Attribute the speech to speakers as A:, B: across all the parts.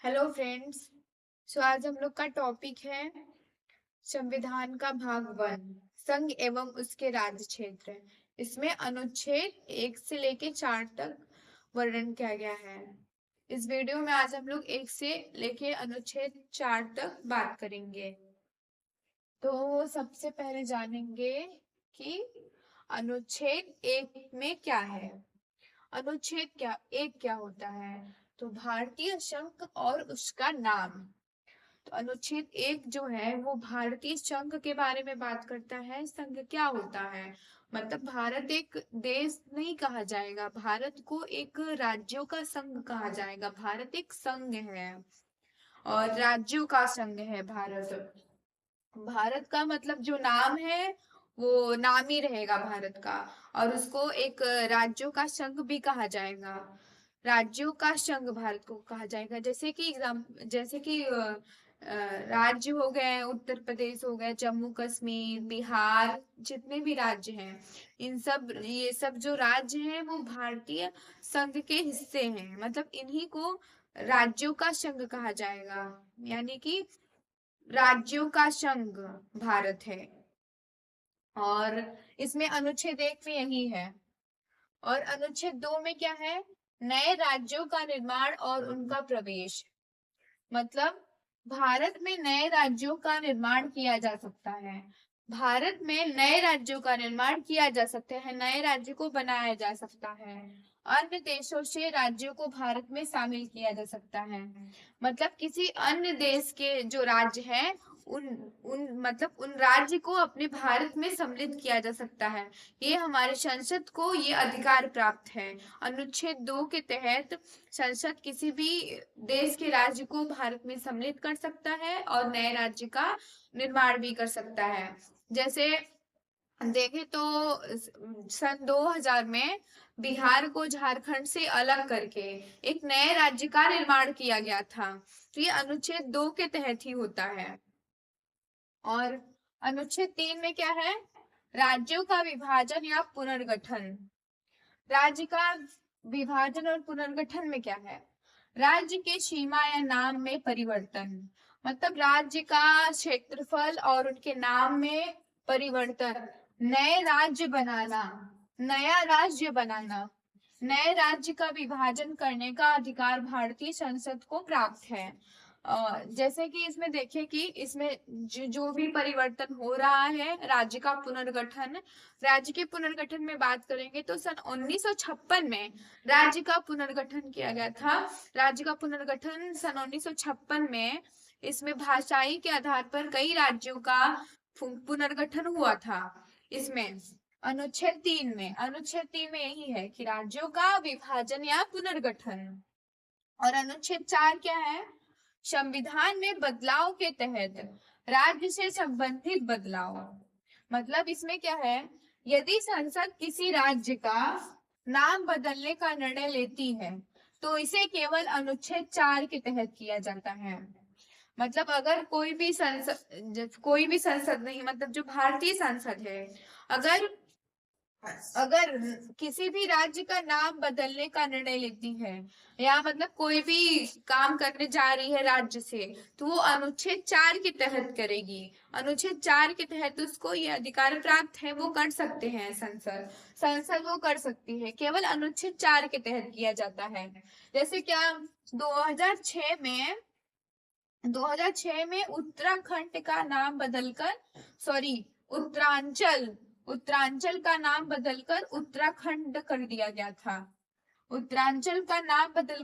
A: Hello friends. आज हम लोग का टॉपिक है संविधान का भाग वन, संघ एवं उसके राज्य क्षेत्र। इसमें अनुच्छेद 1 से लेके 4 तक वर्णन किया गया है। इस वीडियो में आज हम लोग 1 से लेके अनुच्छेद 4 तक बात करेंगे। तो सबसे पहले जानेंगे कि अनुच्छेद 1 में क्या है। अनुच्छेद 1 क्या होता है? तो भारतीय संघ और उसका नाम। तो अनुच्छेद 1 जो है वो भारतीय संघ के बारे में बात करता है। संघ क्या होता है? मतलब भारत एक देश नहीं कहा जाएगा, भारत को एक राज्यों का संघ कहा जाएगा। भारत एक संघ है और राज्यों का संघ है भारत। भारत का मतलब जो नाम है वो नाम ही रहेगा भारत का, और उसको एक राज्यों का संघ भी कहा जाएगा। राज्यों का संघ भारत को कहा जाएगा। जैसे कि राज्य हो गए, उत्तर प्रदेश हो गए, जम्मू कश्मीर, बिहार, जितने भी राज्य हैं, ये सब जो राज्य हैं वो भारतीय संघ के हिस्से हैं। मतलब इन्हीं को राज्यों का संघ कहा जाएगा, यानी कि राज्यों का संघ भारत है। और इसमें अनुच्छेद 1 में यही है। और अनुच्छेद 2 में क्या है? नए राज्यों का निर्माण और उनका प्रवेश। मतलब भारत में नए राज्यों का निर्माण किया जा सकता है। भारत में नए राज्यों का निर्माण किया जा सकता है, नए राज्य को बनाया जा सकता है। अन्य देशों से राज्यों को भारत में शामिल किया जा सकता है। मतलब किसी अन्य देश के जो राज्य हैं, उन उन राज्य को अपने भारत में सम्मिलित किया जा सकता है। ये हमारे संसद को ये अधिकार प्राप्त है। अनुच्छेद 2 के तहत संसद किसी भी देश के राज्य को भारत में सम्मिलित कर सकता है और नए राज्य का निर्माण भी कर सकता है। जैसे देखें तो सन 2000 में बिहार को झारखंड से अलग करके एक नए राज्य का निर्माण किया गया था। तो ये अनुच्छेद 2 के तहत ही होता है। और अनुच्छेद 3 में क्या है? राज्यों का विभाजन या पुनर्गठन। राज्य का विभाजन और पुनर्गठन में क्या है? राज्य के सीमा या नाम में परिवर्तन। मतलब राज्य का क्षेत्रफल और उनके नाम में परिवर्तन। नए राज्य बनाना, नया राज्य बनाना, नए राज्य का विभाजन करने का अधिकार भारतीय संसद को प्राप्त है। जैसे कि इसमें देखें कि इसमें जो भी परिवर्तन हो रहा है, राज्य का पुनर्गठन। राज्य के पुनर्गठन में बात करेंगे तो सन 1956 में राज्य का पुनर्गठन किया गया था। राज्य का पुनर्गठन सन 1956 में, इसमें भाषाई के आधार पर कई राज्यों का पुनर्गठन हुआ था। इसमें अनुच्छेद 3 में यही है कि राज्यों का विभाजन या पुनर्गठन। और अनुच्छेद 4 क्या है? संविधान में बदलाव के तहत राज्य से संबंधित बदलाव। मतलब इसमें क्या है? यदि संसद किसी राज्य का नाम बदलने का निर्णय लेती है तो इसे केवल अनुच्छेद 4 के तहत किया जाता है। मतलब अगर कोई भी संसद नहीं, मतलब जो भारतीय संसद है, अगर अगर किसी भी राज्य का नाम बदलने का निर्णय लेती है या मतलब कोई भी काम करने जा रही है राज्य से, तो वो अनुच्छेद 4 के तहत करेगी। अनुच्छेद 4 के तहत उसको ये अधिकार प्राप्त है, वो कर सकते हैं। संसद वो कर सकती है, केवल अनुच्छेद 4 के तहत किया जाता है। जैसे क्या, 2006 में 2006 में उत्तराखंड का नाम बदलकर, सॉरी, उत्तरांचल उत्तरांचल का नाम बदलकर उत्तराखंड कर दिया गया था। उत्तरांचल का नाम बदल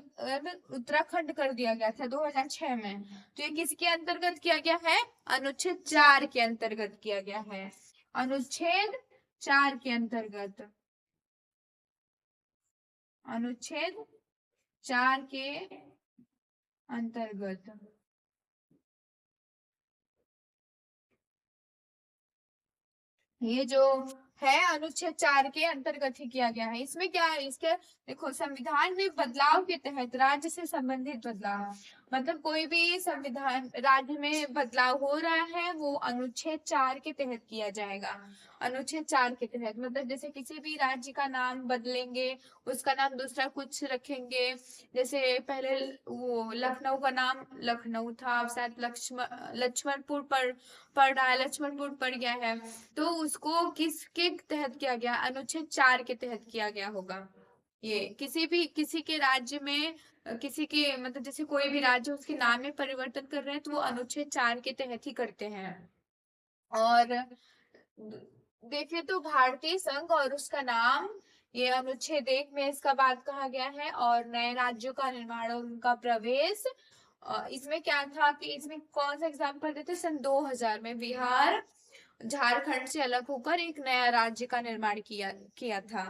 A: उत्तराखंड कर दिया गया था 2006 में। तो ये किसके अंतर्गत किया गया है? अनुच्छेद 4 के अंतर्गत किया गया है। अनुच्छेद 4 के अंतर्गत, अनुच्छेद 4 के अंतर्गत। ये जो है अनुच्छेद 4 के अंतर्गत ही किया गया है। इसमें क्या है, इसके देखो संविधान में बदलाव के तहत राज्य से संबंधित बदलाव, मतलब कोई भी संविधान राज्य में बदलाव हो रहा है वो अनुच्छेद 4 के तहत किया जाएगा। अनुच्छेद 4 के तहत मतलब जैसे किसी भी राज्य का नाम बदलेंगे, उसका नाम दूसरा कुछ रखेंगे। जैसे पहले वो लखनऊ का नाम लखनऊ था, अब शायद लक्ष्मणपुर पड़ रहा है, लक्ष्मणपुर पड़ गया है, तो उसको किसके तहत किया गया, अनुच्छेद 4 के तहत किया गया होगा। ये किसी के राज्य में किसी के मतलब जैसे कोई भी राज्य उसके नाम में परिवर्तन कर रहे हैं तो वो अनुच्छेद 4 के तहत ही करते हैं। और देखें तो भारतीय संघ और उसका नाम, ये अनुच्छेद 1 में इसका बात कहा गया है। और नए राज्यों का निर्माण और उनका प्रवेश, इसमें क्या था कि इसमें कौन सा एग्जाम्पल देते, सन 2000 में बिहार झारखंड से अलग होकर एक नया राज्य का निर्माण किया किया था।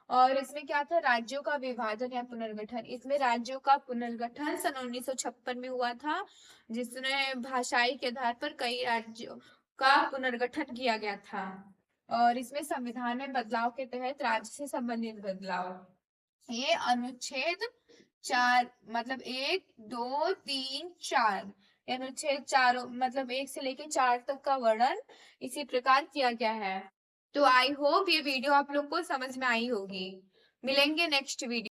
A: और इसमें क्या था, राज्यों का विभाजन या पुनर्गठन, इसमें राज्यों का पुनर्गठन सन 1956 में हुआ था, जिसमें भाषाई के आधार पर कई राज्यों का पुनर्गठन किया गया था। और इसमें संविधान में बदलाव के तहत राज्य से संबंधित बदलाव, ये अनुच्छेद 4 मतलब 1 2 3 4, अनुच्छेद चारों मतलब 1 से लेकर 4 तक का वर्णन इसी प्रकार किया गया है। तो आई होप ये वीडियो आप लोग को समझ में आई होगी। मिलेंगे नेक्स्ट वीडियो।